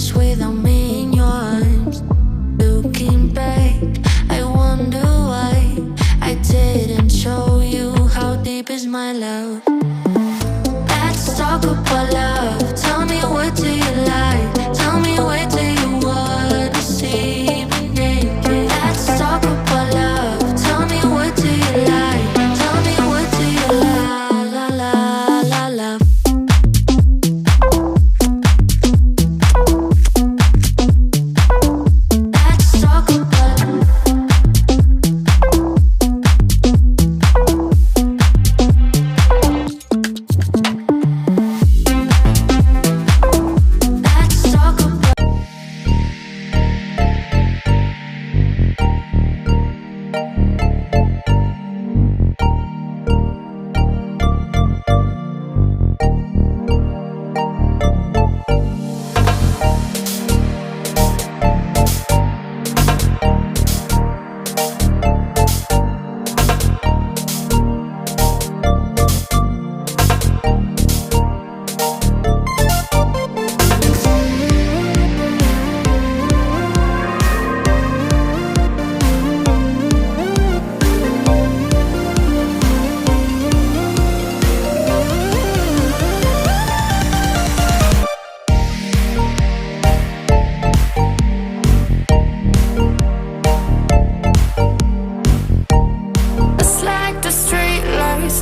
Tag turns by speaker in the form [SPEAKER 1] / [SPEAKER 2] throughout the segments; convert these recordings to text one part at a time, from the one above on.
[SPEAKER 1] this without me in your arms. Looking back, I wonder why I didn't show you how deep is my love. Let's talk about love. Tell me, what do you like? Tell me, where do you wanna see me naked? Let's talk about love. Tell me, what do you like? Tell me, what do you like? La la la la. Let's talk about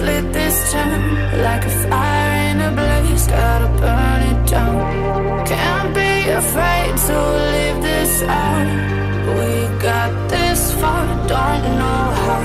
[SPEAKER 1] lit this town like a fire in a blaze, gotta burn it down. Can't be afraid to leave this out. We got this far, don't know how.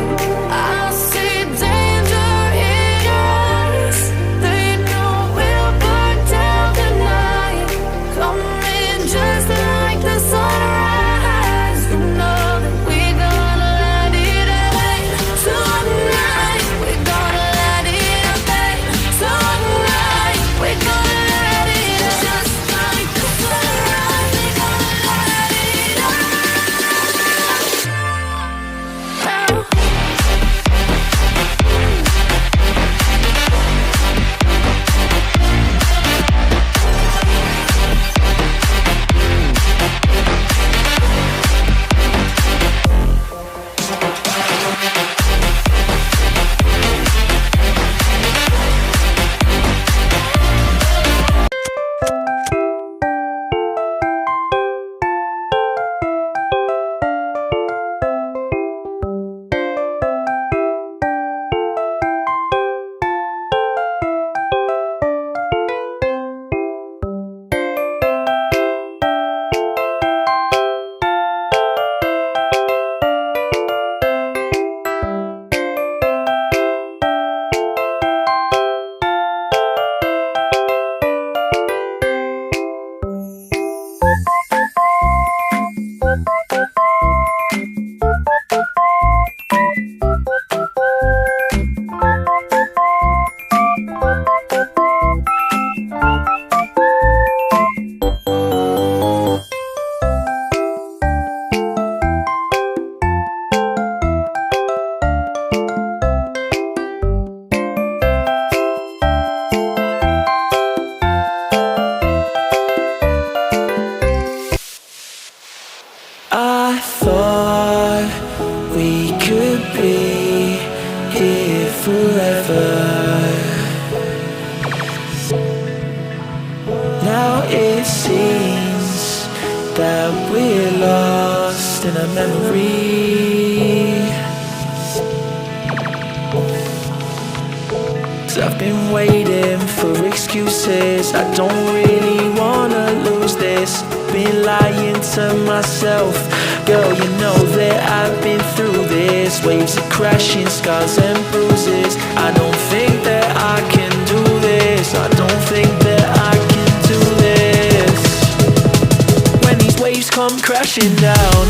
[SPEAKER 1] I see danger in your eyes. They know we'll burn down tonight. Coming just like the sunrise. You know that we gonna let it rain tonight. We gonna let it rain tonight. We gonna let it just like the sunrise. We gonna let it rain now. I thought we could be here forever. Now it seems that we're lost in a memory. 'Cause I've been waiting for excuses. I don't really wanna lose this. Been lying to myself. Girl, you know that I've been through this. Waves are crashing, scars and bruises. I don't think that I can do this. I don't think that I can do this. When these waves come crashing down,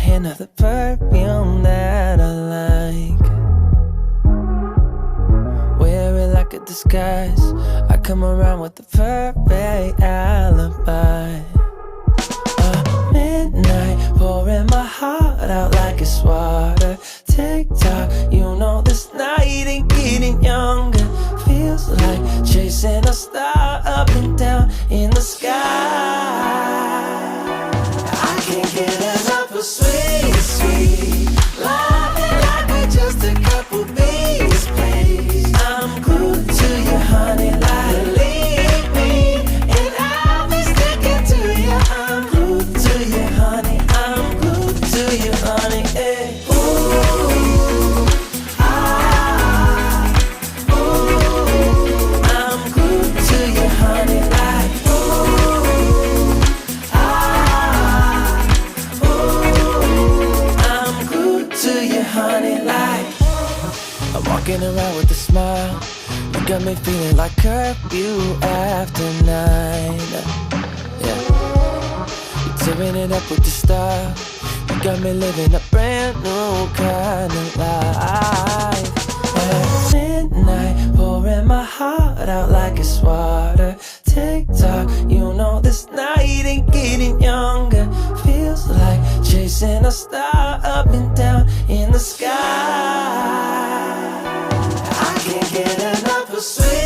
[SPEAKER 2] hint of the perfume that I like. Wear it like a disguise. I come around with the perfect alibi. Midnight, pouring my heart out like it's water. Tick-tock, you know this night ain't getting younger. Feels like chasing a star up and down in the sky. I can't get enough of sweet, sweet loving like we're just a couple bees, please. I'm glued to you, honey, like believe me, and I'll be sticking to you. I'm glued to you, honey. I'm glued to you, honey. Hey. Ooh, ah, ooh, I'm glued to you, honey, like ooh, ah, ooh, I'm glued to you, honey, like. I'm walking around with a smile. You got me feeling like curfew after 9. Yeah. You're tearing it up with the style. You got me living a brand new kind of life. At midnight, pouring my heart out like it's water. Tick-tock, you know this night ain't getting younger. Feels like chasing a star up and down in the sky. I can't get enough of sweet.